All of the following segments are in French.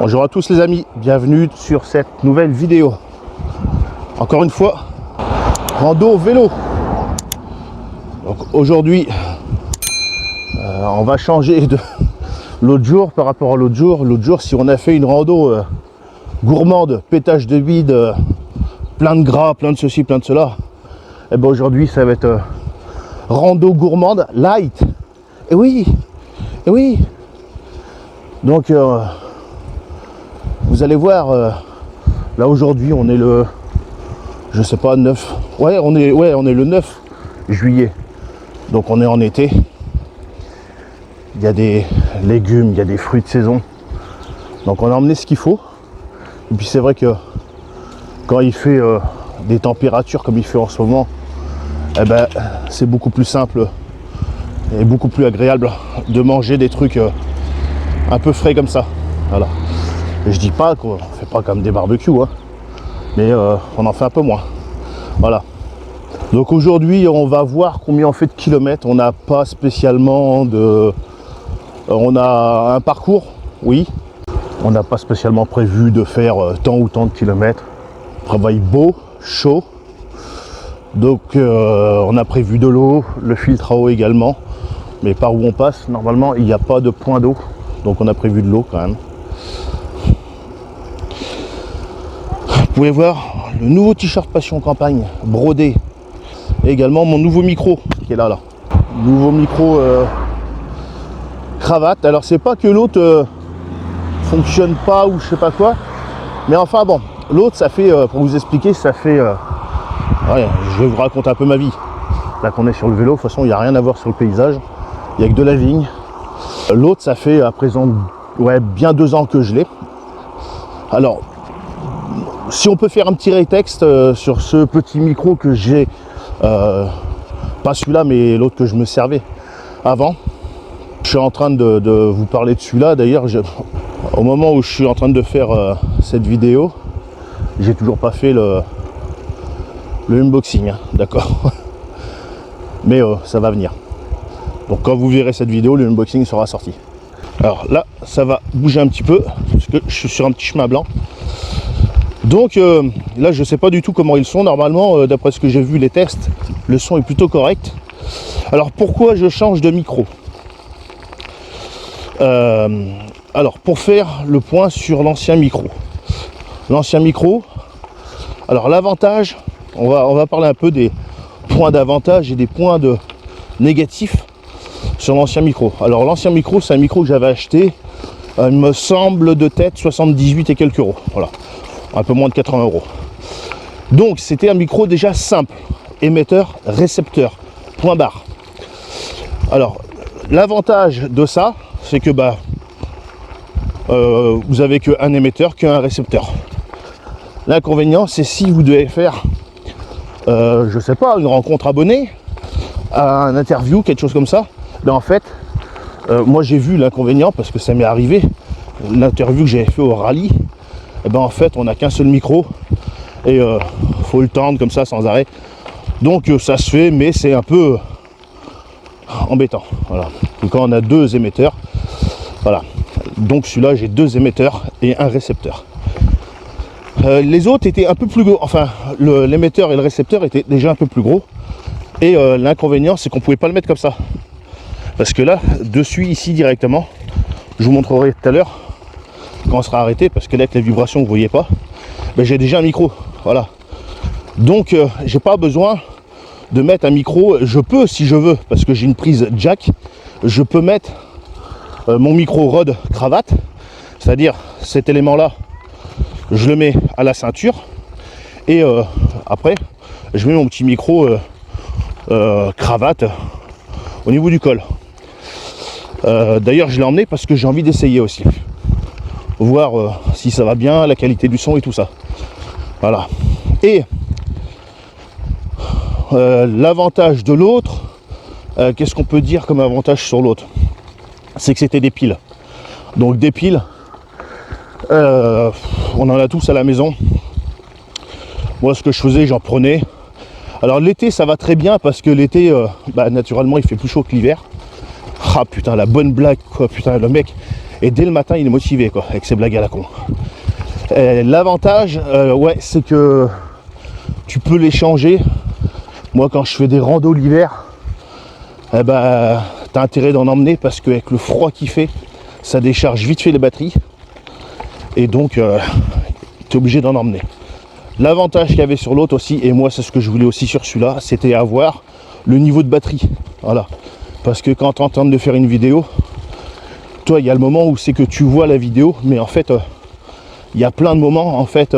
Bonjour à tous les amis, bienvenue sur cette nouvelle vidéo. Encore une fois, rando vélo. Donc aujourd'hui, on va changer de l'autre jour par rapport à l'autre jour. L'autre jour, si on a fait une rando gourmande, pétage de bide, plein de gras, plein de ceci, plein de cela, et ben aujourd'hui ça va être rando gourmande light. Et oui, et oui. Donc vous allez voir, là aujourd'hui on est le, je sais pas, 9, on est le 9 juillet, donc on est en été. Il y a des légumes, il y a des fruits de saison, donc on a emmené ce qu'il faut. Et puis c'est vrai que quand il fait des températures comme il fait en ce moment, eh ben, c'est beaucoup plus simple et beaucoup plus agréable de manger des trucs un peu frais comme ça. Voilà. Et je dis pas qu'on fait pas comme des barbecues, hein, mais on en fait un peu moins. Voilà. Donc aujourd'hui, on va voir combien on fait de kilomètres. On n'a pas spécialement de... on a un parcours, oui. On n'a pas spécialement prévu de faire tant ou tant de kilomètres. Travail beau, chaud. Donc on a prévu de l'eau, le filtre à eau également. Mais par où on passe, normalement, il n'y a pas de point d'eau. Donc on a prévu de l'eau quand même. Vous pouvez voir le nouveau t-shirt Passion Campagne brodé. Et également mon nouveau micro qui est là. Nouveau micro cravate. Alors c'est pas que l'autre fonctionne pas ou je sais pas quoi. Mais enfin bon, l'autre ça fait, pour vous expliquer, ça fait... ouais, je vais vous raconter un peu ma vie. Là qu'on est sur le vélo, de toute façon il n'y a rien à voir sur le paysage. Il n'y a que de la vigne. L'autre ça fait à présent bien 2 ans que je l'ai. Alors, si on peut faire un petit rétexte sur ce petit micro que j'ai, pas celui-là mais l'autre que je me servais avant. Je suis en train de vous parler de celui-là. D'ailleurs, au moment où je suis en train de faire cette vidéo, j'ai toujours pas fait le unboxing, hein, d'accord. Mais ça va venir. Donc quand vous verrez cette vidéo, le unboxing sera sorti. Alors là, ça va bouger un petit peu parce que je suis sur un petit chemin blanc. Donc là, je sais pas du tout comment ils sont. Normalement, d'après ce que j'ai vu les tests, le son est plutôt correct. Alors pourquoi je change de micro? Alors pour faire le point sur l'ancien micro. L'ancien micro, alors l'avantage, on va parler un peu des points d'avantage et des points de négatifs sur l'ancien micro. Alors l'ancien micro, c'est un micro que j'avais acheté, il me semble de tête 78 et quelques euros. Voilà, un peu moins de 80 euros. Donc c'était un micro déjà simple, émetteur, récepteur, point barre. Alors l'avantage de ça, c'est que vous avez qu'un émetteur, qu'un récepteur. L'inconvénient, c'est si vous devez faire, je sais pas, une rencontre abonnée, un interview, quelque chose comme ça. Ben en fait, moi j'ai vu l'inconvénient parce que ça m'est arrivé. L'interview que j'avais fait au rallye, et ben en fait, on n'a qu'un seul micro et faut le tendre comme ça sans arrêt. Donc ça se fait, mais c'est un peu embêtant. Voilà. Et quand on a 2 émetteurs, voilà. Donc celui-là, j'ai 2 émetteurs et un récepteur. Les autres étaient un peu plus gros. Enfin, l'émetteur et le récepteur étaient déjà un peu plus gros. Et l'inconvénient, c'est qu'on pouvait pas le mettre comme ça. Parce que là, dessus, ici directement, je vous montrerai tout à l'heure quand on sera arrêté, parce que là, avec les vibrations, vous voyez pas. Ben, j'ai déjà un micro. Voilà. Donc, j'ai pas besoin de mettre un micro. Je peux, si je veux, parce que j'ai une prise jack, je peux mettre mon micro Rode cravate, c'est-à-dire cet élément-là, je le mets à la ceinture et après, je mets mon petit micro cravate au niveau du col. D'ailleurs, je l'ai emmené parce que j'ai envie d'essayer aussi, voir si ça va bien, la qualité du son et tout ça. Voilà. Et l'avantage de l'autre, qu'est-ce qu'on peut dire comme avantage sur l'autre? C'est que c'était des piles. Donc des piles, on en a tous à la maison. Moi, ce que je faisais, j'en prenais. Alors l'été, ça va très bien parce que l'été, naturellement, il fait plus chaud que l'hiver. Ah putain, la bonne blague, quoi. Putain, le mec, Et dès le matin, il est motivé, quoi, avec ses blagues à la con. L'avantage, ouais, c'est que tu peux les changer. Moi, quand je fais des randos l'hiver, eh ben, t'as intérêt d'en emmener parce qu'avec le froid qu'il fait, ça décharge vite fait les batteries. Et donc, t'es obligé d'en emmener. L'avantage qu'il y avait sur l'autre aussi, et moi c'est ce que je voulais aussi sur celui-là, c'était avoir le niveau de batterie. Voilà. Parce que quand tu es en train de faire une vidéo, toi, il y a le moment où c'est que tu vois la vidéo, mais en fait, il y a plein de moments en fait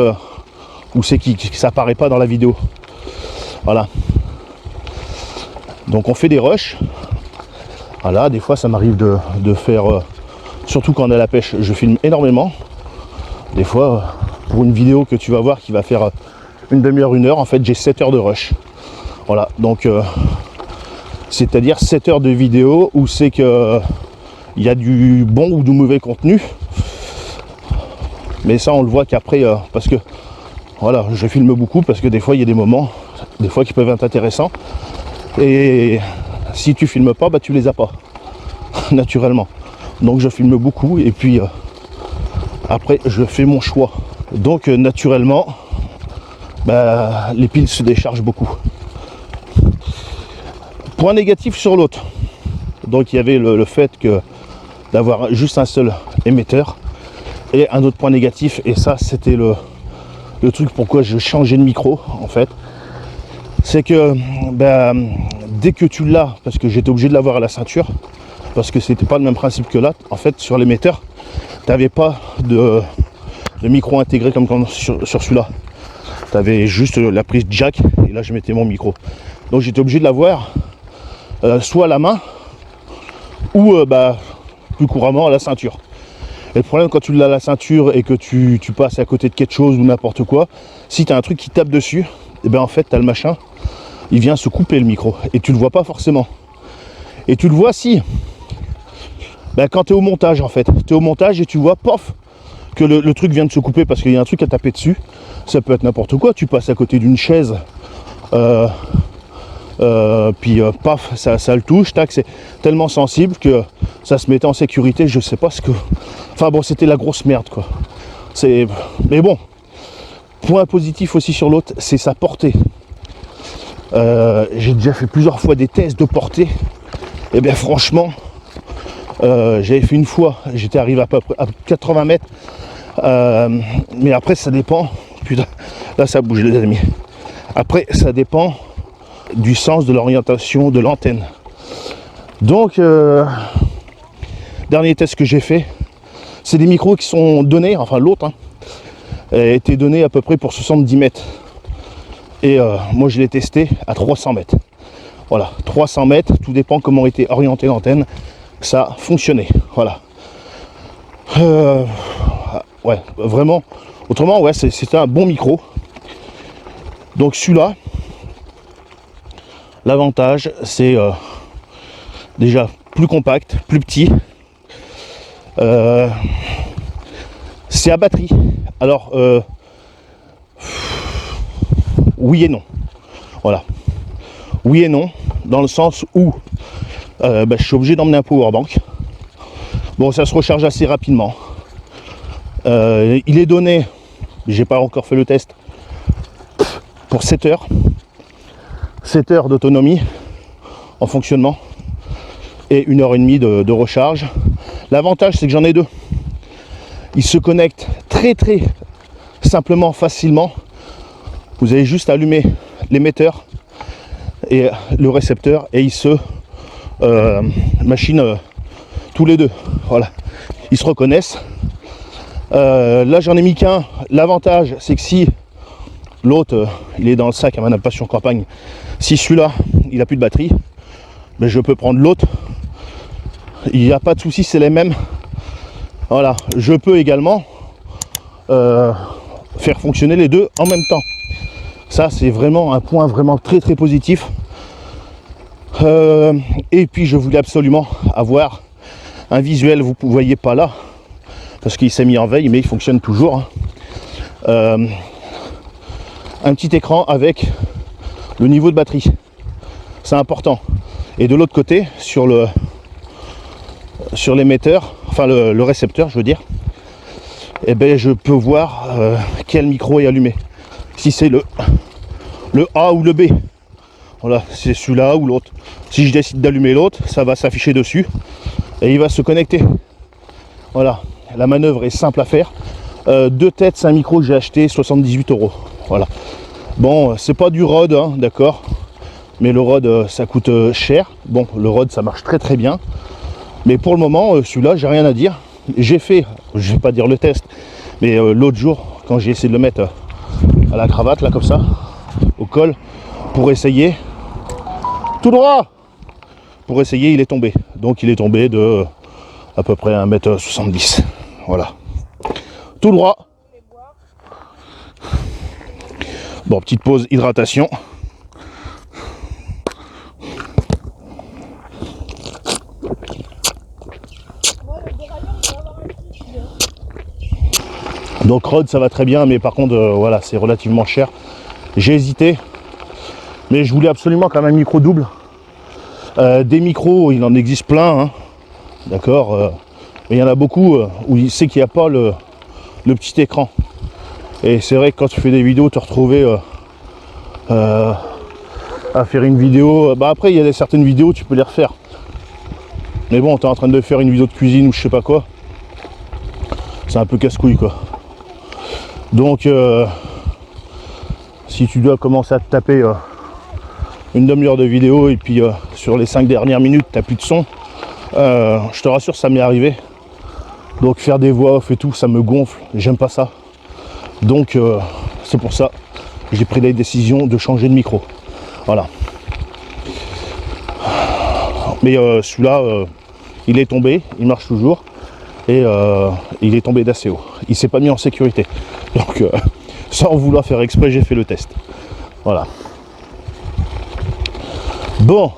où c'est que ça apparaît pas dans la vidéo. Voilà. Donc on fait des rushs. Voilà, des fois ça m'arrive de faire, surtout quand on est à la pêche, je filme énormément. Des fois, pour une vidéo que tu vas voir qui va faire une demi-heure, 1 heure, en fait j'ai 7 heures de rush. Voilà, donc c'est-à-dire 7 heures de vidéo où c'est que il y a du bon ou du mauvais contenu. Mais ça on le voit qu'après, parce que voilà, je filme beaucoup parce que des fois il y a des moments, des fois qui peuvent être intéressants. Et si tu filmes pas, bah tu les as pas, naturellement. Donc je filme beaucoup et puis après je fais mon choix. Donc naturellement, bah, les piles se déchargent beaucoup. Point négatif sur l'autre. Donc il y avait le fait que d'avoir juste un seul émetteur. Et un autre point négatif, et ça c'était le truc pourquoi je changeais de micro en fait, c'est que ben, dès que tu l'as, parce que j'étais obligé de l'avoir à la ceinture, parce que c'était pas le même principe que là, en fait sur l'émetteur, tu n'avais pas de micro intégré comme sur celui-là. Tu avais juste la prise jack, et là je mettais mon micro. Donc j'étais obligé de l'avoir soit à la main, ou bah, plus couramment à la ceinture. Et le problème quand tu l'as à la ceinture et que tu passes à côté de quelque chose ou n'importe quoi, si tu as un truc qui tape dessus, et ben en fait tu as le machin, il vient se couper le micro et tu le vois pas forcément. Et tu le vois si ben, quand tu es au montage en fait, tu es au montage et tu vois pof que le truc vient de se couper parce qu'il y a un truc à taper dessus. Ça peut être n'importe quoi, tu passes à côté d'une chaise, puis paf, ça le touche, tac, c'est tellement sensible que ça se mettait en sécurité, je sais pas ce que... Enfin bon, c'était la grosse merde quoi. Mais bon, point positif aussi sur l'autre, c'est sa portée. J'ai déjà fait plusieurs fois des tests de portée, et bien franchement, j'avais fait une fois, j'étais arrivé à peu près à 80 mètres, mais après ça dépend, putain, là ça bouge les amis. Après ça dépend du sens de l'orientation de l'antenne. Donc dernier test que j'ai fait, c'est des micros qui sont donnés, enfin l'autre hein, a été donné à peu près pour 70 mètres et moi je l'ai testé à 300 mètres. Voilà, 300 mètres, tout dépend comment était orientée l'antenne, ça fonctionnait. Voilà. Ouais, vraiment, autrement ouais, c'était un bon micro. Donc celui-là, l'avantage c'est déjà plus compact, plus petit. C'est à batterie. Alors oui et non. Voilà. Oui et non, dans le sens où je suis obligé d'emmener un powerbank. Bon, ça se recharge assez rapidement. Il est donné, j'ai pas encore fait le test, pour 7 heures. 7 heures d'autonomie en fonctionnement et 1h30 de recharge. L'avantage c'est que j'en ai deux. Ils se connectent très simplement, facilement. Vous avez juste à allumer l'émetteur et le récepteur et ils se machinent tous les deux. Voilà, ils se reconnaissent. Là j'en ai mis qu'un. L'avantage c'est que si l'autre il est dans le sac à ma passion campagne, si celui-là il a plus de batterie, ben, je peux prendre l'autre. Il n'y a pas de souci, c'est les mêmes. Voilà, je peux également faire fonctionner les deux en même temps. Ça c'est vraiment un point vraiment très positif. Et puis je voulais absolument avoir un visuel, vous ne voyez pas là parce qu'il s'est mis en veille mais il fonctionne toujours. Un petit écran avec le niveau de batterie, c'est important. Et de l'autre côté sur l'émetteur, enfin le récepteur je veux dire, et ben je peux voir quel micro est allumé. Si c'est le A ou le B. Voilà, c'est celui-là ou l'autre. Si je décide d'allumer l'autre, ça va s'afficher dessus et il va se connecter. Voilà, la manœuvre est simple à faire. 2 têtes, c'est un micro que j'ai acheté 78 €. Voilà. Bon, c'est pas du Rode, hein, d'accord. Mais le Rode, ça coûte cher. Bon, le Rode, ça marche très très bien. Mais pour le moment, celui-là, j'ai rien à dire. J'ai fait, je vais pas dire le test, mais l'autre jour, quand j'ai essayé de le mettre à la cravate, là, comme ça, au col, pour essayer, tout droit, pour essayer, il est tombé. Donc, il est tombé de à peu près 1,70 m. Voilà. Tout droit. Bon, petite pause hydratation. Donc Rode ça va très bien, mais par contre voilà, c'est relativement cher. J'ai hésité, mais je voulais absolument quand même un micro double. Des micros, il en existe plein, hein, d'accord, mais il y en a beaucoup où il sait qu'il n'y a pas le petit écran. Et c'est vrai que quand tu fais des vidéos, te retrouver à faire une vidéo, bah après il y a certaines vidéos tu peux les refaire. Mais bon, tu es en train de faire une vidéo de cuisine ou je sais pas quoi, c'est un peu casse-couille quoi. Donc si tu dois commencer à te taper une demi-heure de vidéo et puis sur les 5 dernières minutes t'as plus de son, je te rassure, ça m'est arrivé. Donc faire des voix off et tout, ça me gonfle, j'aime pas ça. Donc c'est pour ça que j'ai pris la décision de changer de micro. Voilà. Mais celui-là, il est tombé, il marche toujours. Et il est tombé d'assez haut. Il s'est pas mis en sécurité. Donc sans vouloir faire exprès, j'ai fait le test. Voilà. Bon.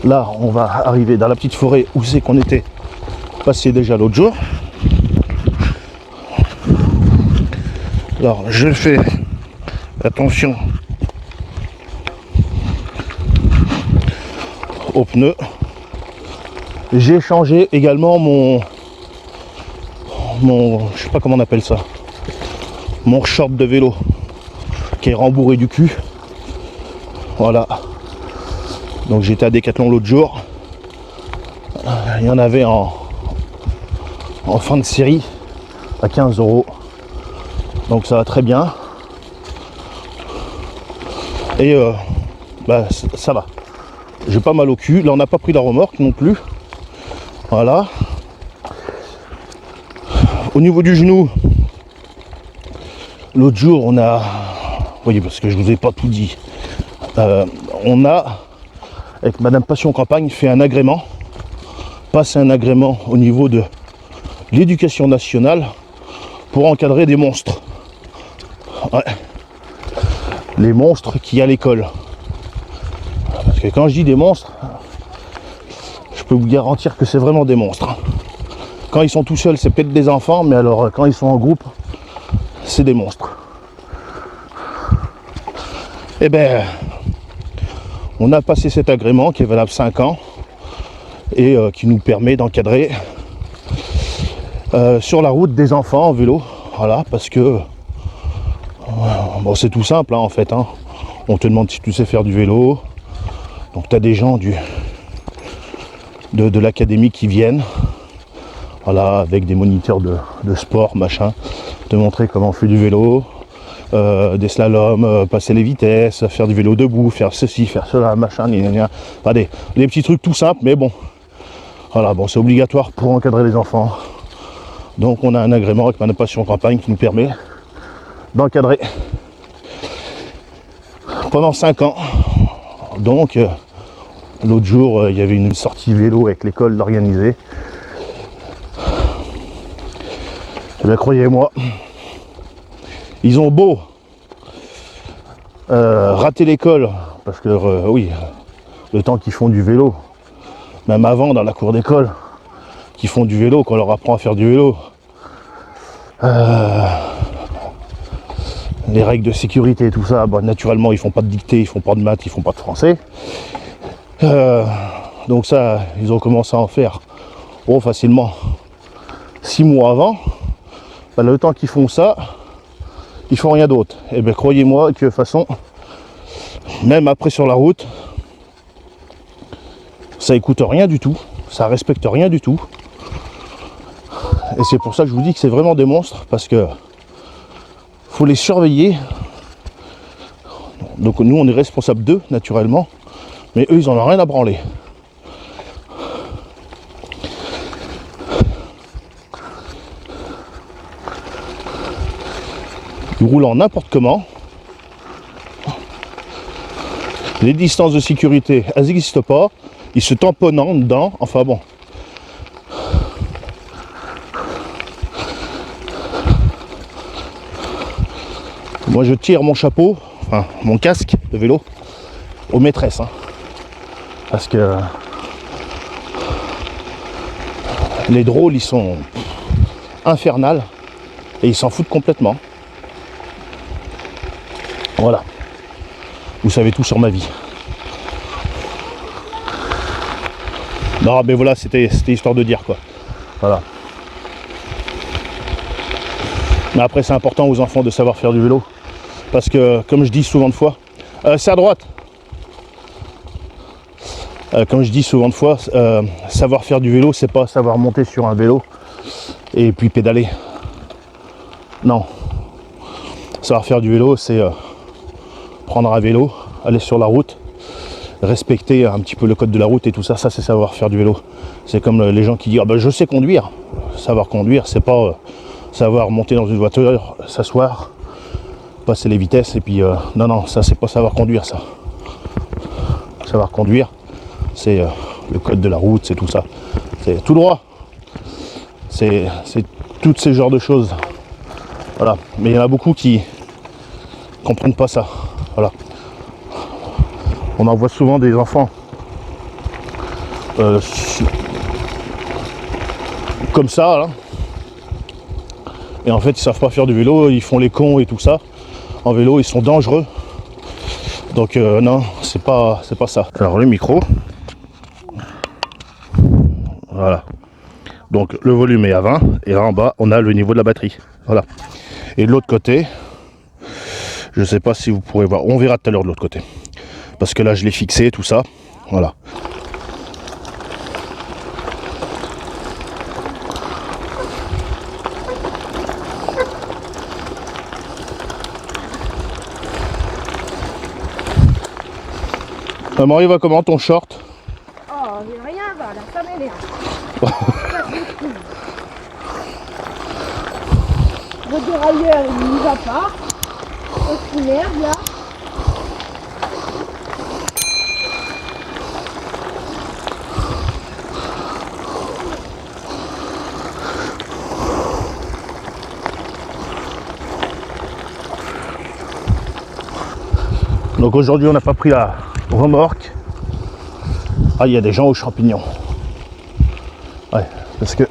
Là, on va arriver dans la petite forêt où c'est qu'on était passé déjà l'autre jour. Alors, je fais attention aux pneus. J'ai changé également mon je sais pas comment on appelle ça, mon short de vélo qui est rembourré du cul. Voilà. Donc j'étais à Decathlon l'autre jour. Il y en avait en fin de série à 15 €. Donc ça va très bien. Et bah ça va. J'ai pas mal au cul. Là on n'a pas pris la remorque non plus. Voilà. Au niveau du genou, l'autre jour on a, voyez parce que je vous ai pas tout dit, on a avec Madame Passion Campagne fait un agrément, passé un agrément au niveau de l'éducation nationale pour encadrer des monstres. Ouais. Les monstres qu'il y a à l'école. Parce que quand je dis des monstres, je peux vous garantir que c'est vraiment des monstres. Quand ils sont tout seuls, c'est peut-être des enfants, mais alors quand ils sont en groupe, c'est des monstres. Eh ben, on a passé cet agrément qui est valable 5 ans et qui nous permet d'encadrer sur la route des enfants en vélo. Voilà, parce que bon, c'est tout simple hein, en fait. Hein. On te demande si tu sais faire du vélo. Donc tu as des gens de l'académie qui viennent. Voilà, avec des moniteurs de sport, machin, te montrer comment on fait du vélo, des slaloms, passer les vitesses, faire du vélo debout, faire ceci, faire cela, machin, enfin, des petits trucs tout simples, mais bon, voilà, bon, c'est obligatoire pour encadrer les enfants. Donc on a un agrément avec Madame Passion Campagne qui nous permet d'encadrer pendant 5 ans. Donc l'autre jour, il y avait une sortie vélo avec l'école organisée. Eh bien, croyez-moi, ils ont beau rater l'école, parce que oui, le temps qu'ils font du vélo, même avant dans la cour d'école, qu'ils font du vélo, qu'on leur apprend à faire du vélo, les règles de sécurité et tout ça, bah, naturellement ils font pas de dictée, ils font pas de maths, ils font pas de français. Donc ça, ils ont commencé à en faire oh, facilement 6 mois avant, bah, le temps qu'ils font ça, ils font rien d'autre. Et bien croyez-moi que de toute façon, même après sur la route, ça écoute rien du tout, ça respecte rien du tout. Et c'est pour ça que je vous dis que c'est vraiment des monstres, parce que faut les surveiller. Donc nous on est responsable d'eux naturellement, mais eux ils en ont rien à branler. Ils roulent en n'importe comment. Les distances de sécurité, elles n'existent pas. Ils se tamponnent en dedans. Enfin bon. Moi je tire mon chapeau, enfin mon casque de vélo, aux maîtresses. Hein. Parce que les drôles ils sont infernales et ils s'en foutent complètement. Voilà. Vous savez tout sur ma vie. Non mais voilà, c'était histoire de dire quoi. Voilà. Mais après c'est important aux enfants de savoir faire du vélo. Parce que comme je dis souvent de fois, c'est à droite. Comme je dis souvent de fois, savoir faire du vélo, c'est pas savoir monter sur un vélo et puis pédaler. Non. Savoir faire du vélo, c'est prendre un vélo, aller sur la route, respecter un petit peu le code de la route et tout ça, ça c'est savoir faire du vélo. C'est comme les gens qui disent ah ben je sais conduire. Savoir conduire, c'est pas savoir monter dans une voiture, s'asseoir, passer les vitesses et puis non, ça c'est pas savoir conduire ça. Savoir conduire, c'est le code de la route, c'est tout ça. C'est tout droit. C'est tous ces genres de choses. Voilà. Mais il y en a beaucoup qui comprennent pas ça. Voilà. On en voit souvent des enfants comme ça, là. Et en fait ils savent pas faire du vélo, ils font les cons et tout ça. En vélo ils sont dangereux. Donc non, c'est pas ça. Alors le micro. Voilà. Donc le volume est à 20 et là en bas on a le niveau de la batterie. Voilà. Et de l'autre côté, je sais pas si vous pourrez voir, on verra tout à l'heure de l'autre côté. Parce que là je l'ai fixé, tout ça. Voilà. Maman, il va comment ton short? Oh, rien va, là, ça m'énerve. Le dérailleur, il n'y va pas. On s'énerve, là. Donc aujourd'hui on n'a pas pris la remorque. Ah, il y a des gens aux champignons. Ouais, parce que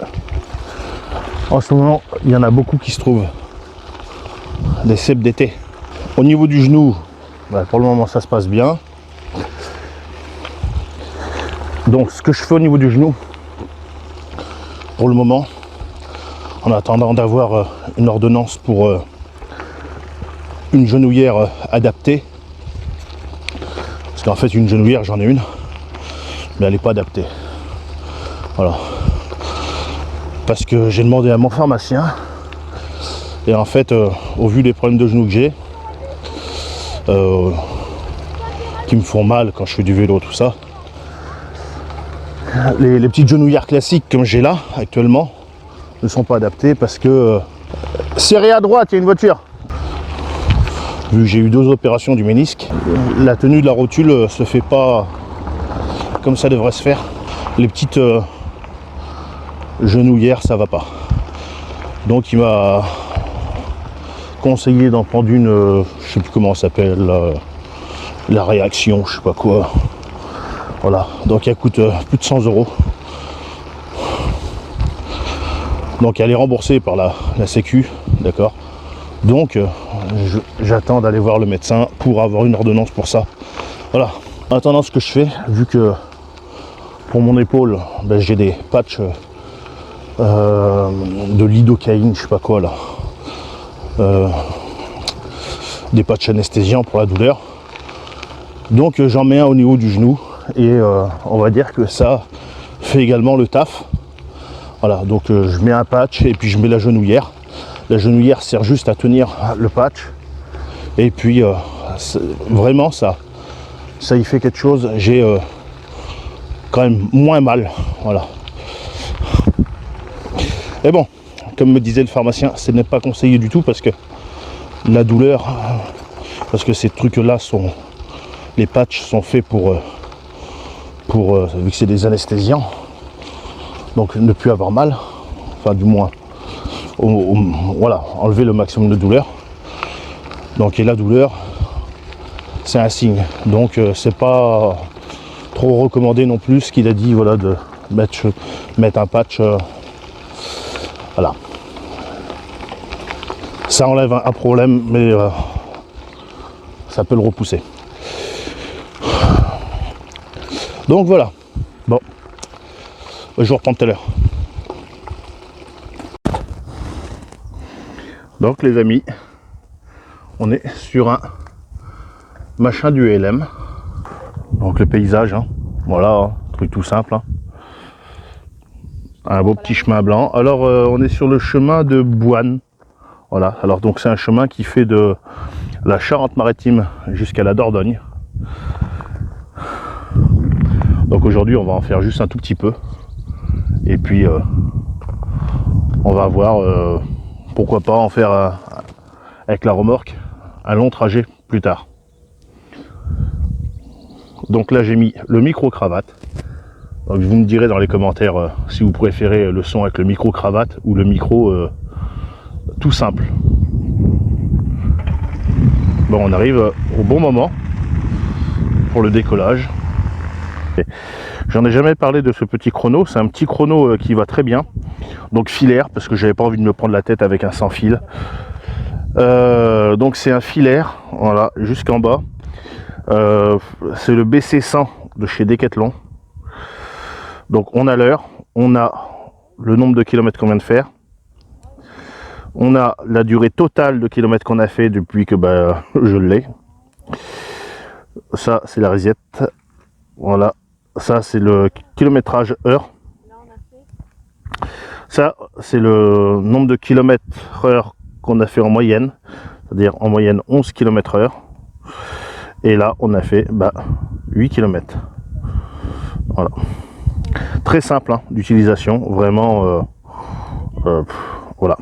en ce moment il y en a beaucoup qui se trouvent des cèpes d'été. Au niveau du genou, bah, pour le moment ça se passe bien. Donc ce que je fais au niveau du genou, pour le moment, en attendant d'avoir une ordonnance pour une genouillère adaptée, parce qu'en fait une genouillère j'en ai une, mais elle n'est pas adaptée. Voilà. Parce que j'ai demandé à mon pharmacien, et en fait au vu des problèmes de genoux que j'ai, qui me font mal quand je fais du vélo, tout ça, les petites genouillères classiques comme j'ai là actuellement ne sont pas adaptées parce que serré à droite, il y a une voiture. Vu que j'ai eu 2 opérations du ménisque, la tenue de la rotule se fait pas comme ça devrait se faire. Les petites genouillères, ça va pas. Donc il m'a conseillé d'en prendre une, je sais plus comment ça s'appelle, la réaction, je sais pas quoi. Voilà, donc elle coûte plus de 100 €. Donc elle est remboursée par la Sécu, d'accord. Donc j'attends d'aller voir le médecin pour avoir une ordonnance pour ça. Voilà. En attendant, ce que je fais, vu que pour mon épaule, ben, j'ai des patchs de lidocaïne, je sais pas quoi là, des patchs anesthésiants pour la douleur. Donc j'en mets un au niveau du genou et on va dire que ça fait également le taf. Voilà, donc je mets un patch et puis je mets la genouillère. La genouillère sert juste à tenir le patch et puis vraiment ça y fait quelque chose. J'ai quand même moins mal, voilà. Et bon, comme me disait le pharmacien, ce n'est pas conseillé du tout parce que la douleur, parce que ces trucs là sont, les patchs sont faits pour vu que c'est des anesthésiants, donc ne plus avoir mal, enfin du moins voilà, enlever le maximum de douleur. Donc et la douleur c'est un signe, donc c'est pas trop recommandé non plus ce qu'il a dit, voilà, de mettre un patch, voilà, ça enlève un problème mais ça peut le repousser. Donc voilà, bon, je vous reprends tout à l'heure. Donc les amis, on est sur un machin du LM. Donc le paysage, hein. Voilà, hein, truc tout simple. Hein. Un beau petit chemin blanc. Alors on est sur le chemin de Boine. Voilà, alors donc c'est un chemin qui fait de la Charente-Maritime jusqu'à la Dordogne. Donc aujourd'hui on va en faire juste un tout petit peu. Et puis on va voir pourquoi pas en faire avec la remorque un long trajet plus tard. Donc là j'ai mis le micro-cravate. Donc vous me direz dans les commentaires si vous préférez le son avec le micro-cravate ou le micro tout simple. Bon, on arrive au bon moment pour le décollage. J'en ai jamais parlé de ce petit chrono, c'est un petit chrono qui va très bien. Donc filaire, parce que j'avais pas envie de me prendre la tête avec un sans fil. Donc c'est un filaire, voilà, jusqu'en bas. C'est le BC100 de chez Decathlon. Donc on a l'heure, on a le nombre de kilomètres qu'on vient de faire, on a la durée totale de kilomètres qu'on a fait depuis que je l'ai. Ça c'est la reset, voilà. Ça c'est le kilométrage heure. Ça c'est le nombre de kilomètres heure qu'on a fait en moyenne, c'est-à-dire en moyenne 11 km heure. Et là on a fait 8 km. Voilà. Très simple hein, d'utilisation, vraiment voilà.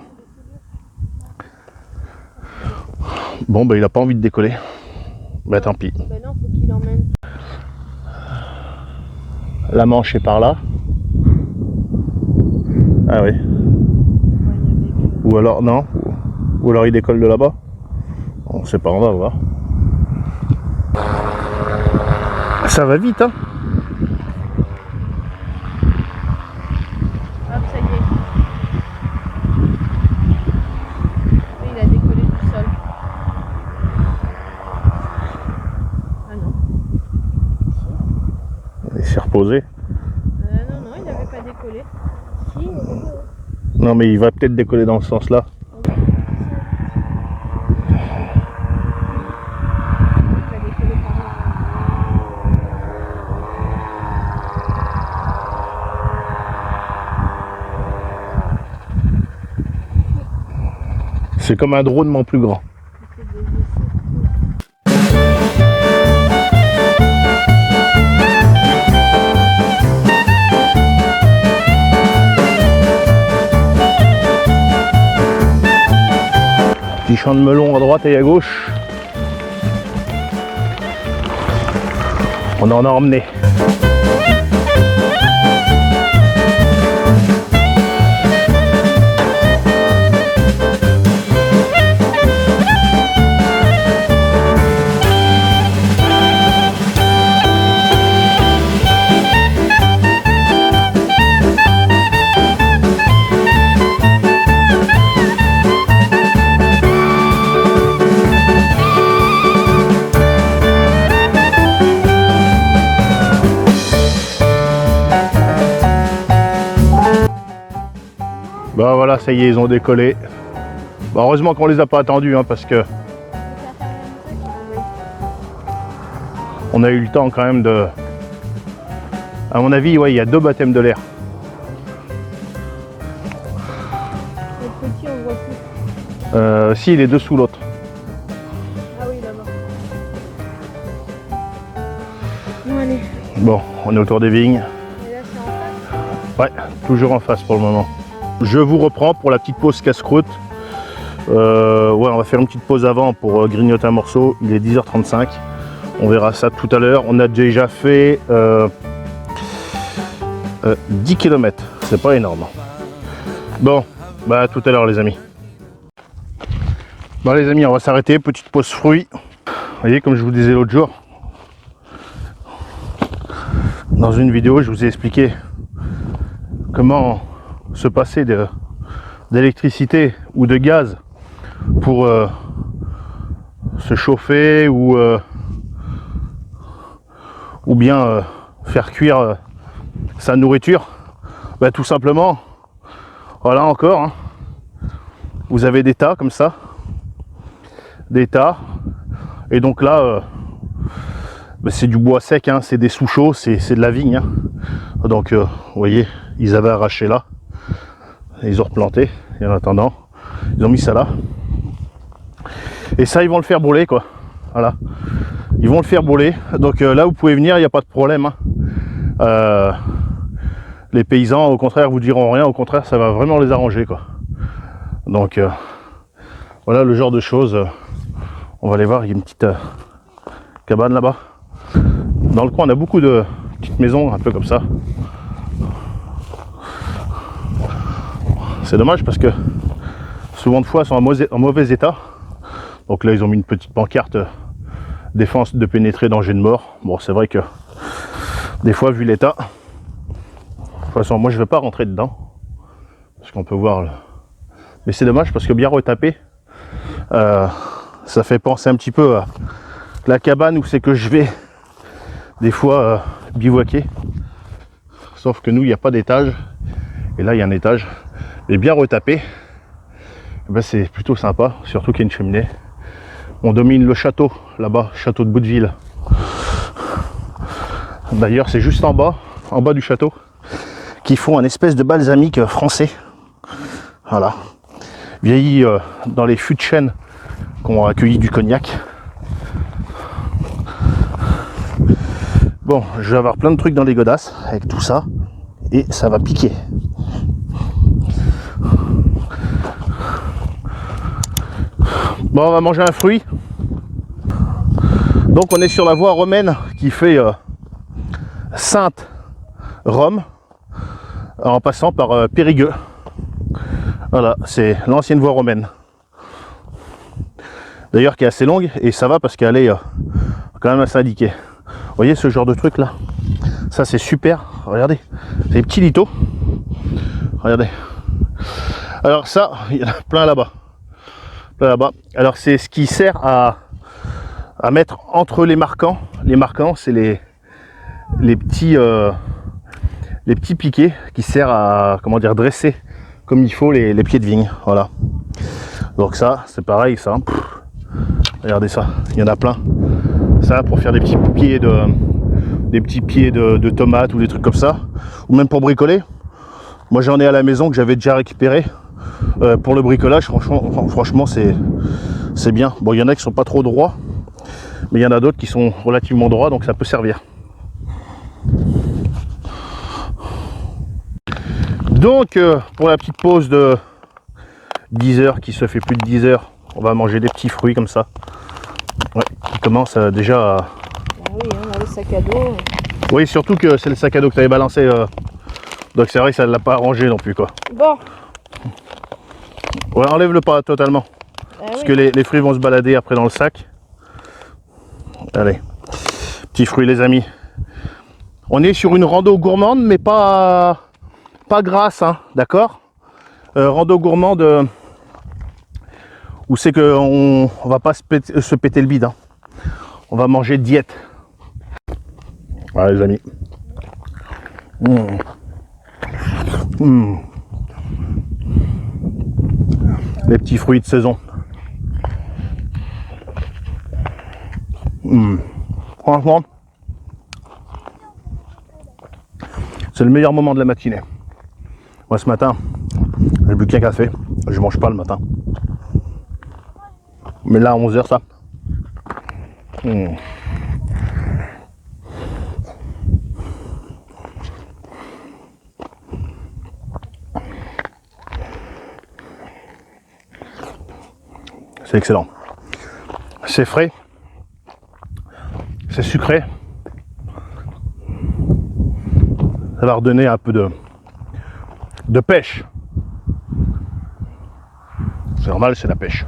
Bon il a pas envie de décoller. Tant pis. Non, faut qu'il emmène. La Manche est par là. Ah oui. Ou alors non. Ou alors il décolle de là-bas. On sait pas, on va voir. Ça va vite hein. Hop, ça y est. Et il a décollé tout seul. Ah non. Il s'est reposé. Non, il n'avait pas décollé. Si. Non mais il va peut-être décoller dans ce sens-là. C'est comme un drone mais en plus grand. Petit champ de melon à droite et à gauche. On en a emmené. Voilà, ça y est, ils ont décollé. Bah, heureusement qu'on les a pas attendus, hein, parce que on a eu le temps quand même de... À mon avis, ouais, il y a 2 baptêmes de l'air. Le petit, on voit plus. Si, il est dessous l'autre. Ah oui, là-bas. Bon, allez. Bon, on est autour des vignes. Et là, c'est en face. Ouais, toujours en face pour le moment. Je vous reprends pour la petite pause casse-croûte. Ouais, on va faire une petite pause avant pour grignoter un morceau. Il est 10h35. On verra ça tout à l'heure. On a déjà fait 10 km. C'est pas énorme. Bon, bah à tout à l'heure les amis. Bon les amis, on va s'arrêter. Petite pause fruits. Vous voyez, comme je vous disais l'autre jour, dans une vidéo, je vous ai expliqué comment se passer d'électricité ou de gaz pour se chauffer ou bien faire cuire sa nourriture. Bah, tout simplement, voilà encore, hein, vous avez des tas comme ça, des tas, et donc là bah, c'est du bois sec, hein, c'est des sous-chauds, c'est de la vigne, hein. Donc vous voyez, ils avaient arraché là, et ils ont replanté, et en attendant ils ont mis ça là, et ça ils vont le faire brûler quoi. Voilà, ils vont le faire brûler. Donc là vous pouvez venir, il n'y a pas de problème, hein. Les paysans au contraire vous diront rien, au contraire ça va vraiment les arranger quoi. Donc voilà le genre de choses. On va aller voir, il y a une petite cabane là-bas. Dans le coin on a beaucoup de petites maisons un peu comme ça. C'est dommage parce que souvent de fois elles sont en mauvais état. Donc là ils ont mis une petite pancarte défense de pénétrer, danger de mort. Bon, c'est vrai que des fois vu l'état, de toute façon moi je vais pas rentrer dedans parce qu'on peut voir mais c'est dommage parce que bien retapé, ça fait penser un petit peu à la cabane où c'est que je vais des fois bivouaquer, sauf que nous il n'y a pas d'étage et là il y a un étage et bien retapé. Ben, c'est plutôt sympa, surtout qu'il y a une cheminée. On domine le château là-bas, château de Bouteville. D'ailleurs c'est juste en bas du château qu'ils font un espèce de balsamique français. Voilà, vieilli dans les fûts de chêne qui ont accueilli du cognac. Bon, je vais avoir plein de trucs dans les godasses avec tout ça et ça va piquer. Bon, on va manger un fruit. Donc on est sur la voie romaine qui fait Sainte-Rome en passant par Périgueux. Voilà, c'est l'ancienne voie romaine. D'ailleurs qui est assez longue et ça va parce qu'elle est quand même assez indiquée. Vous voyez ce genre de truc là? Ça c'est super, regardez, c'est des petits litos. Regardez. Alors ça, il y en a plein là-bas. Alors c'est ce qui sert à mettre entre les marquants. Les marquants, c'est les petits piquets qui servent à, comment dire, dresser comme il faut les pieds de vigne. Voilà. Donc ça, c'est pareil, ça. Regardez ça, il y en a plein. Ça pour faire des petits pieds de tomates ou des trucs comme ça, ou même pour bricoler. Moi j'en ai à la maison que j'avais déjà récupéré. Pour le bricolage, franchement c'est bien. Bon, il y en a qui sont pas trop droits, mais il y en a d'autres qui sont relativement droits, donc ça peut servir. Donc pour la petite pause de 10 heures qui se fait plus de 10 heures, on va manger des petits fruits comme ça. Ouais, qui commence déjà à... Ah oui, hein, dans le sac à dos. Oui, surtout que c'est le sac à dos que tu avais balancé, donc c'est vrai que ça ne l'a pas arrangé non plus quoi. Bon. Ouais, enlève-le pas totalement. Parce oui. que les fruits vont se balader après dans le sac. Allez, petits fruits les amis. On est sur une rando gourmande, mais pas grasse, hein, d'accord. Rando gourmande où c'est qu'on va pas se péter le bide. Hein. On va manger diète. Voilà les amis. Les petits fruits de saison. Franchement, c'est le meilleur moment de la matinée. Moi ce matin, j'ai bu qu'un café. Je mange pas le matin. Mais là à 11h ça. C'est excellent. C'est frais. C'est sucré. Ça va redonner un peu de pêche. C'est normal, c'est la pêche.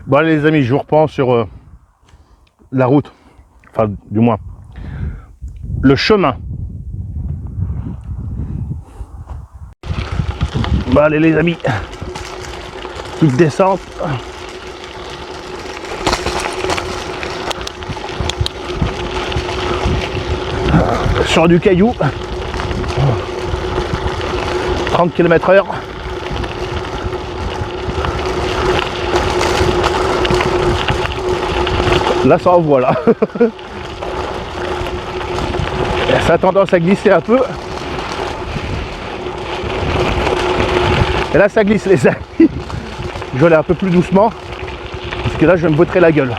Bon allez les amis, je vous reprends sur la route. Enfin, du moins, le chemin. Bon allez les amis. Petite descente. Sur du caillou. 30 km/h. Là ça envoie là. Ça a tendance à glisser un peu. Et là ça glisse les amis. Je vais aller un peu plus doucement. Parce que là je vais me vautrer la gueule.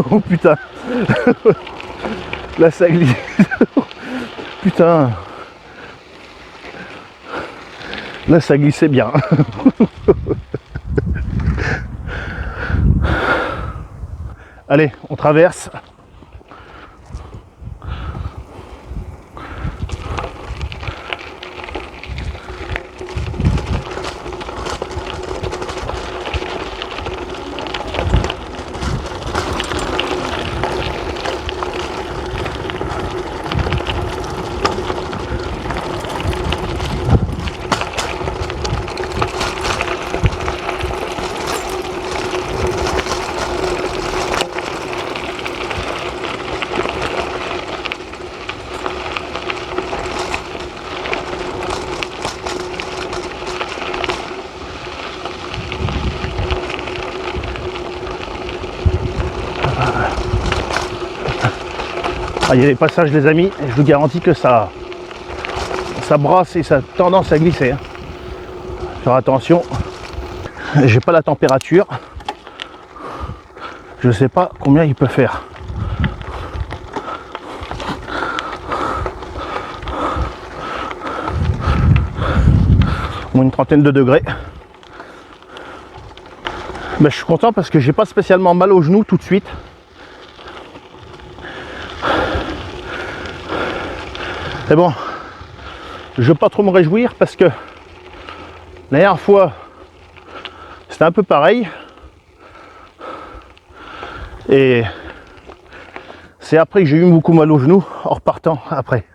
Oh putain. Là ça glisse. Putain. Là ça glissait bien. Allez, on traverse. Ah, il y a des passages les amis, et je vous garantis que ça brasse et ça a tendance à glisser. Hein. Faire attention, j'ai pas la température, je sais pas combien il peut faire. Au moins une trentaine de degrés. Mais je suis content parce que j'ai pas spécialement mal aux genoux tout de suite. Mais bon, je ne veux pas trop me réjouir parce que la dernière fois, c'était un peu pareil. Et c'est après que j'ai eu beaucoup mal aux genoux en repartant après.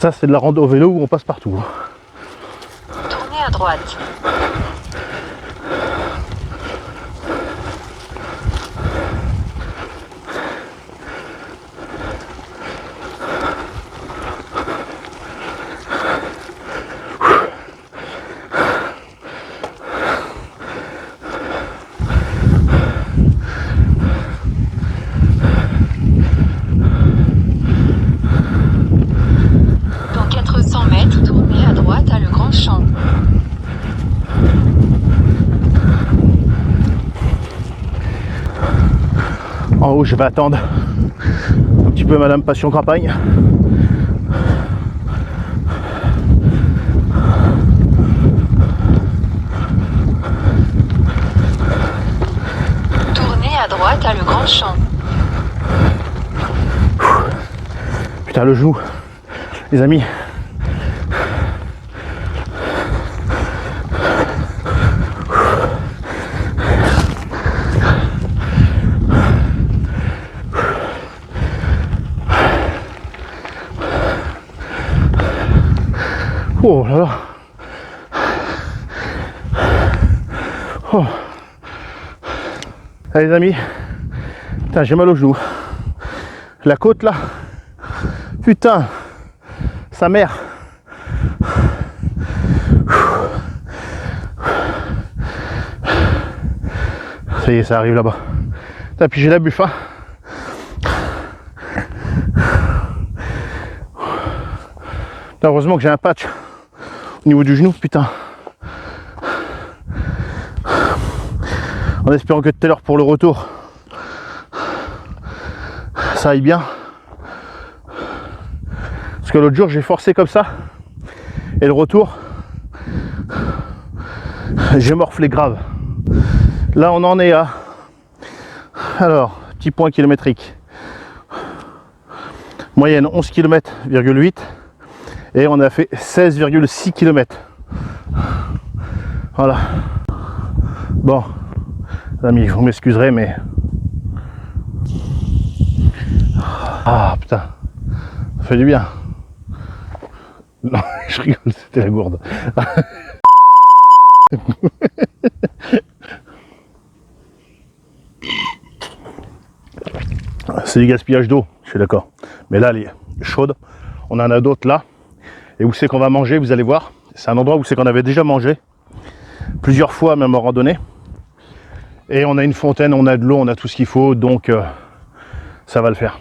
Ça c'est de la rando au vélo où on passe partout. Tournez à droite. Dans 400 mètres, tournez à droite à Le Grand Champ. En haut, je vais attendre un petit peu Madame Passion Crapagne. Tournez à droite à Le Grand Champ. Putain, le genou, les amis. Oh là là. Oh. Allez les amis. Putain, j'ai mal au genou. La côte là. Putain. Sa mère. Ça y est, ça arrive là-bas. Putain, puis j'ai la buffe, hein. Putain, heureusement que j'ai un patch au niveau du genou, putain. En espérant que tout à l'heure pour le retour, ça aille bien. Parce que l'autre jour j'ai forcé comme ça. Et le retour, j'ai morflé grave. Là on en est à... Alors, petit point kilométrique. Moyenne 11 km,8. Et on a fait 16,6 km. Voilà. Bon, les amis, vous m'excuserez, mais... Ah, putain. Ça fait du bien. Non, je rigole, c'était la gourde. C'est du gaspillage d'eau, je suis d'accord. Mais là, elle est chaude. On en a d'autres là. Et où c'est qu'on va manger, vous allez voir. C'est un endroit où c'est qu'on avait déjà mangé. Plusieurs fois, même en randonnée. Et on a une fontaine, on a de l'eau, on a tout ce qu'il faut. Donc, ça va le faire.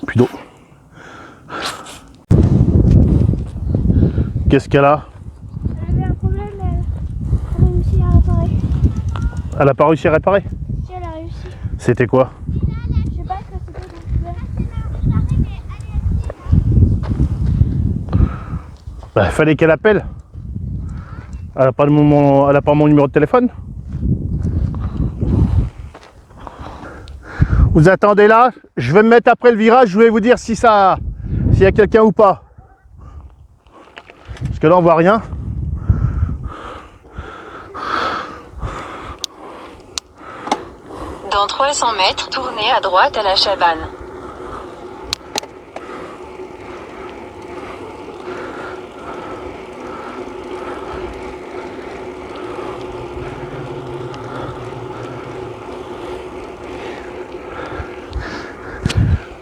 Plus d'eau. Qu'est-ce qu'elle a? Elle avait un problème, elle a réussi à réparer. Elle a pas réussi à réparer? Si, elle a réussi. C'était quoi? Je sais pas ce que c'était dans le Bah, fallait qu'elle appelle. Elle a pas mon numéro de téléphone. Vous attendez là, je vais me mettre après le virage, je vais vous dire s'il y a quelqu'un ou pas. Parce que là on voit rien. Dans 300 mètres, tournez à droite à la Chavanne.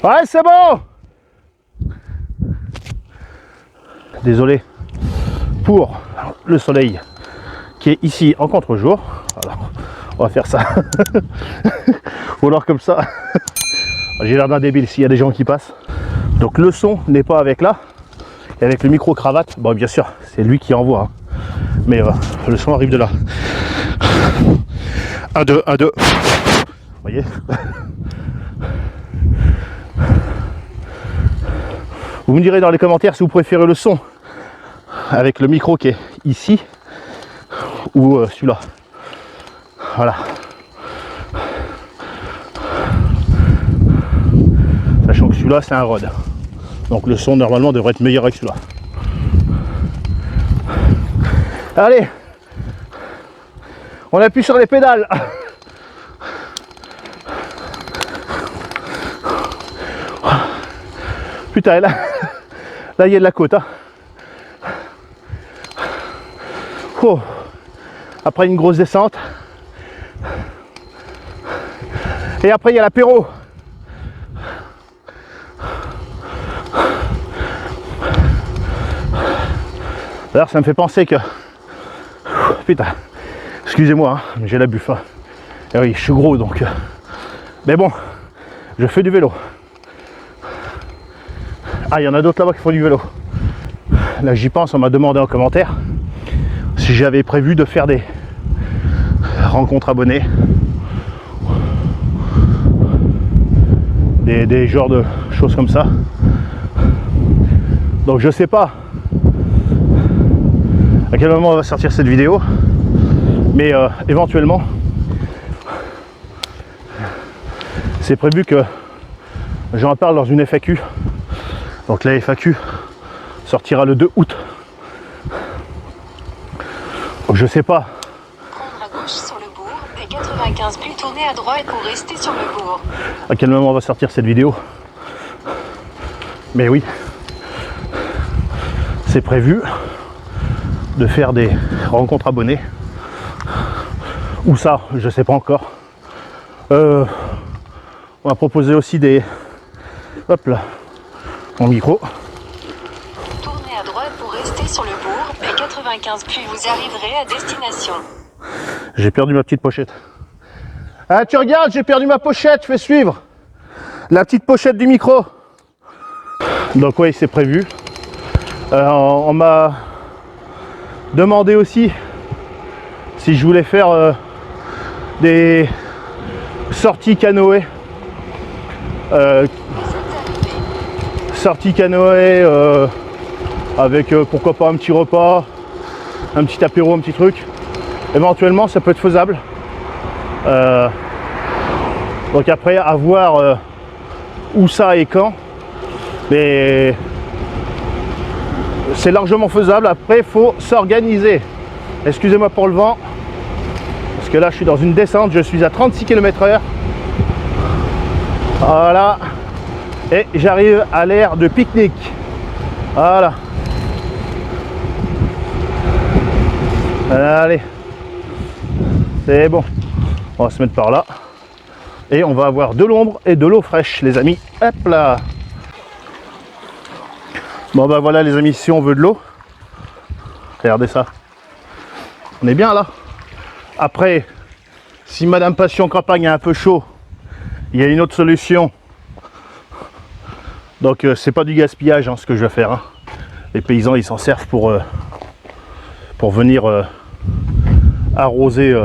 Ouais, c'est bon. Désolé pour le soleil qui est ici en contre-jour. Voilà, on va faire ça. Ou alors comme ça. J'ai l'air d'un débile s'il y a des gens qui passent. Donc le son n'est pas avec là. Et avec le micro-cravate, bon bien sûr, c'est lui qui envoie. Hein. Mais le son arrive de là. 1, 2, 1, 2. Vous voyez? Vous me direz dans les commentaires si vous préférez le son avec le micro qui est ici ou celui-là. Voilà. Sachant que celui-là c'est un Rode. Donc le son normalement devrait être meilleur avec celui-là. Allez, on appuie sur les pédales. Putain, là il y a de la côte. Hein. Oh. Après une grosse descente. Et après il y a l'apéro. D'ailleurs ça me fait penser que... Putain, excusez-moi, hein, j'ai la buffe. Hein. Et oui, je suis gros donc... Mais bon, je fais du vélo. Ah, il y en a d'autres là-bas qui font du vélo. Là j'y pense, on m'a demandé en commentaire si j'avais prévu de faire rencontres abonnés, des genres de choses comme ça. Donc je sais pas à quel moment on va sortir cette vidéo, mais éventuellement c'est prévu que j'en parle dans une FAQ. Donc la FAQ sortira le 2 août. Donc je sais pas. Prendre à gauche sur le bourg, et 95 puis tourner à droite pour rester sur le bourg. À quel moment on va sortir cette vidéo. Mais oui, c'est prévu de faire des rencontres abonnés. Où ça, je sais pas encore. On va proposer aussi des... Hop là, mon micro. Tournez à droite pour rester sur le bourg, et 95 puis vous arriverez à destination. J'ai perdu ma petite pochette. Ah, tu regardes, j'ai perdu ma pochette, je fais suivre. La petite pochette du micro. Donc oui, c'est prévu. On m'a demandé aussi si je voulais faire des sorties canoë. Sorties canoë avec pourquoi pas un petit repas, un petit apéro, un petit truc. Éventuellement ça peut être faisable. Donc après à voir où ça et quand. Mais c'est largement faisable. Après il faut s'organiser. Excusez-moi pour le vent. Parce que là je suis dans une descente, je suis à 36 km/h. Voilà. Et j'arrive à l'aire de pique-nique. Voilà. Allez. C'est bon. On va se mettre par là. Et on va avoir de l'ombre et de l'eau fraîche, les amis. Hop là. Bon bah voilà les amis, si on veut de l'eau. Regardez ça. On est bien là. Après, si Madame Passion Campagne a un peu chaud, il y a une autre solution. Donc c'est pas du gaspillage hein, ce que je vais faire. Hein. Les paysans ils s'en servent pour venir arroser,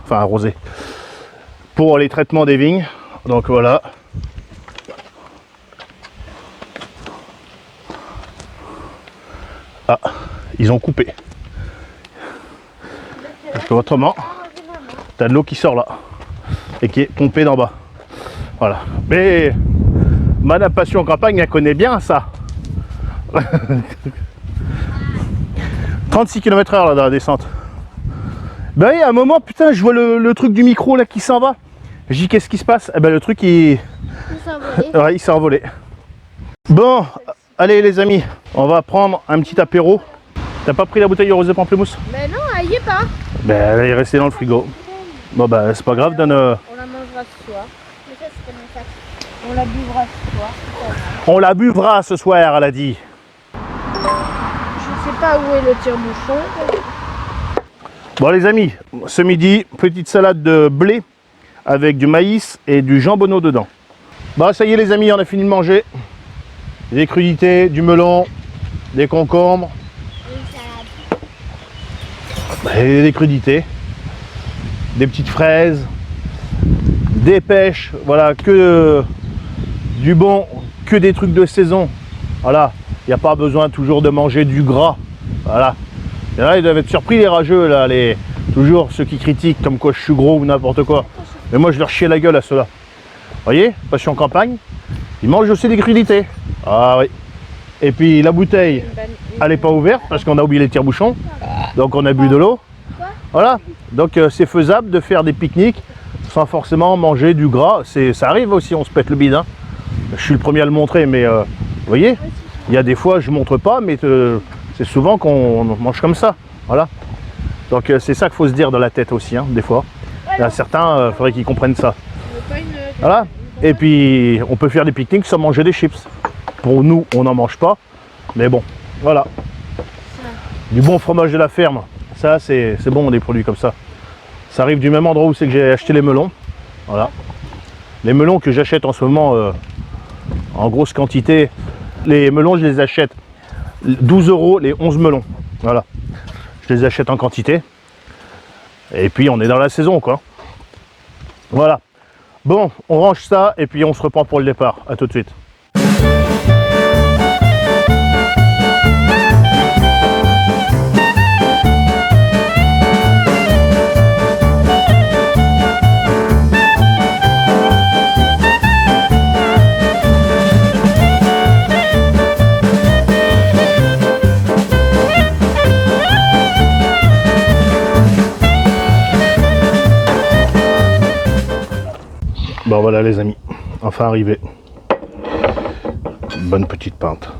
enfin arroser, pour les traitements des vignes. Donc voilà. Ah, ils ont coupé. Parce que autrement, t'as de l'eau qui sort là et qui est pompée d'en bas. Voilà. Mais Madame Passion Campagne, elle connaît bien ça. 36 km/h là dans la descente. Ben oui, à un moment, putain, je vois le truc du micro là qui s'en va. Je dis qu'est-ce qui se passe? Eh ben le truc il s'est envolé. Ouais, il s'est envolé. Bon, allez les amis, on va prendre un petit apéro. T'as pas pris la bouteille de rosé pamplemousse? Mais non, elle y est pas. Ben elle est restée dans le frigo. Bon ben c'est pas grave, donne. On la mangera ce soir. Mais ça c'était mon sac. On la buvra ce soir. On la buvra ce soir, elle a dit. Je sais pas où est le tire-bouchon. Bon les amis, ce midi, petite salade de blé avec du maïs et du jambonneau dedans. Bon ça y est les amis, on a fini de manger. Des crudités, du melon, des concombres. Et des crudités. Des petites fraises. Des pêches. Voilà, que du bon, que des trucs de saison. Voilà, il n'y a pas besoin toujours de manger du gras. Voilà. Et là, ils doivent être surpris les rageux, là, toujours ceux qui critiquent comme quoi je suis gros ou n'importe quoi. Mais moi je leur chie la gueule à ceux-là. Vous voyez, Passion Campagne, ils mangent aussi des crudités. Ah oui. Et puis la bouteille, elle n'est pas ouverte parce qu'on a oublié les tire-bouchons. Donc on a bu de l'eau. Voilà. Donc c'est faisable de faire des pique-niques sans forcément manger du gras. Ça arrive aussi, on se pète le bide. Hein. Je suis le premier à le montrer, mais vous voyez, il y a des fois je ne montre pas, mais c'est souvent qu'on mange comme ça. Voilà. Donc c'est ça qu'il faut se dire dans la tête aussi, hein, des fois. Il y a certains, il faudrait qu'ils comprennent ça. Voilà. Et puis on peut faire des pique-niques sans manger des chips. Pour nous, on n'en mange pas. Mais bon, voilà. Du bon fromage de la ferme. Ça, c'est bon, des produits comme ça. Ça arrive du même endroit où c'est que j'ai acheté les melons. Voilà. Les melons que j'achète en ce moment en grosse quantité. Les melons, je les achète 12 € les 11 melons. Voilà. Je les achète en quantité. Et puis on est dans la saison quoi. Voilà. Bon, on range ça et puis on se reprend pour le départ. À tout de suite. Bon voilà les amis, enfin arrivé. Bonne petite pinte.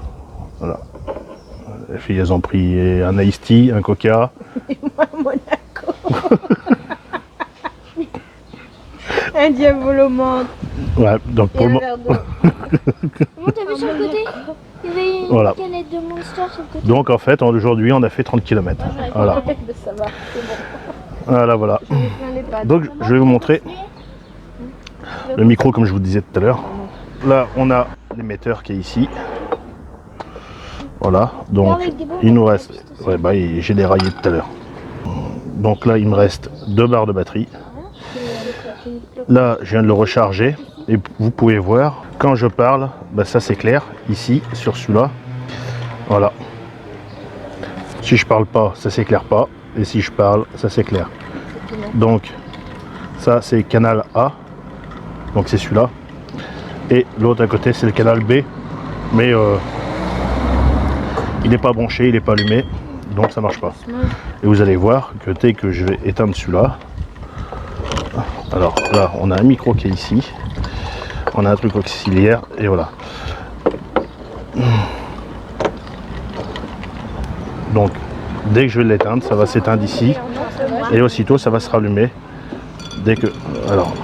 Voilà. Les filles elles ont pris un iced tea, un coca. Et moi, Monaco. Un diabolomante. Ouais, donc Et pour un le verre d'eau. Comment t'as vu sur le côté? Il y avait une Voilà. canette de Monster sur le côté. Donc en fait aujourd'hui on a fait 30 km. Voilà. Mais ça va, c'est bon. Voilà voilà. J'en ai plein les pattes. Donc je vais vous montrer le micro comme je vous disais tout à l'heure. Là on a l'émetteur qui est ici. Voilà, donc il nous reste, ouais bah j'ai déraillé tout à l'heure. Donc là il me reste 2 barres de batterie. Là je viens de le recharger et vous pouvez voir quand je parle, bah, ça s'éclaire ici sur celui-là. Voilà. Si je parle pas, ça s'éclaire pas, et si je parle, ça s'éclaire. Donc ça c'est canal A, donc c'est celui-là, et l'autre à côté c'est le canal B, mais il n'est pas branché, il n'est pas allumé, donc ça marche pas. Et vous allez voir que dès que je vais éteindre celui-là, alors là on a un micro qui est ici, on a un truc auxiliaire, et voilà. Donc dès que je vais l'éteindre, ça va s'éteindre ici, et aussitôt ça va se rallumer dès que, alors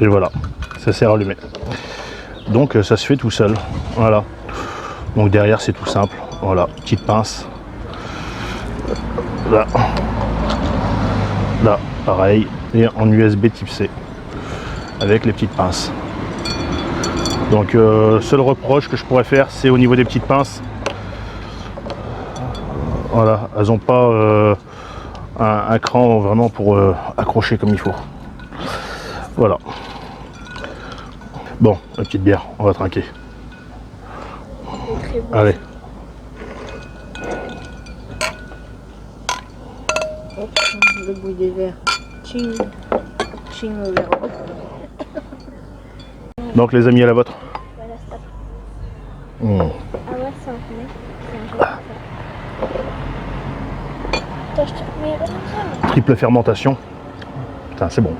et voilà, ça s'est rallumé. Donc ça se fait tout seul. Voilà. Donc derrière c'est tout simple. Voilà, petite pince. Là. Là, pareil. Et en USB type C. Avec les petites pinces. Donc seul reproche que je pourrais faire, c'est au niveau des petites pinces. Voilà, elles n'ont pas un cran vraiment pour accrocher comme il faut. Voilà. Bon, la petite bière, on va trinquer. Allez. Hop, le bruit des verres. Ching. Ching le verre. Donc les amis, à la vôtre. Voilà, stop. Mmh. Ah ouais, ça en connaît. C'est un peu comme ça. Attends, je te mets comme ça. Triple fermentation. Putain, c'est bon.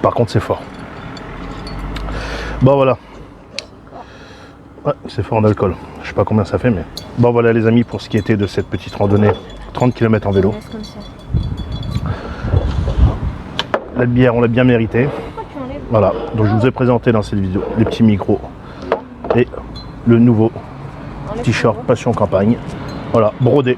Par contre, c'est fort. Bon, voilà. Ouais, c'est fort en alcool. Je sais pas combien ça fait, mais... Bon, voilà les amis, pour ce qui était de cette petite randonnée. 30 km en vélo. Laisse comme ça. La bière, on l'a bien méritée. Pourquoi tu enlèves? Voilà, donc je vous ai présenté dans cette vidéo les petits micros et le nouveau t-shirt Passion Campagne. Voilà, brodé.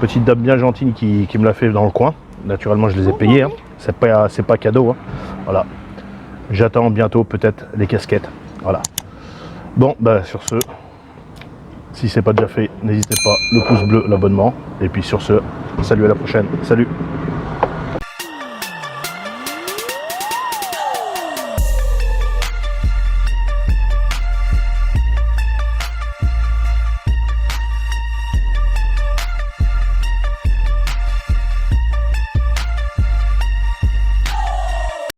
Petite dame bien gentille qui me l'a fait dans le coin. Naturellement, je les ai payés. Hein. C'est pas cadeau. Hein. Voilà. J'attends bientôt peut-être les casquettes. Voilà. Bon, bah sur ce, si c'est pas déjà fait, n'hésitez pas, le pouce bleu, l'abonnement. Et puis sur ce, salut, à la prochaine. Salut.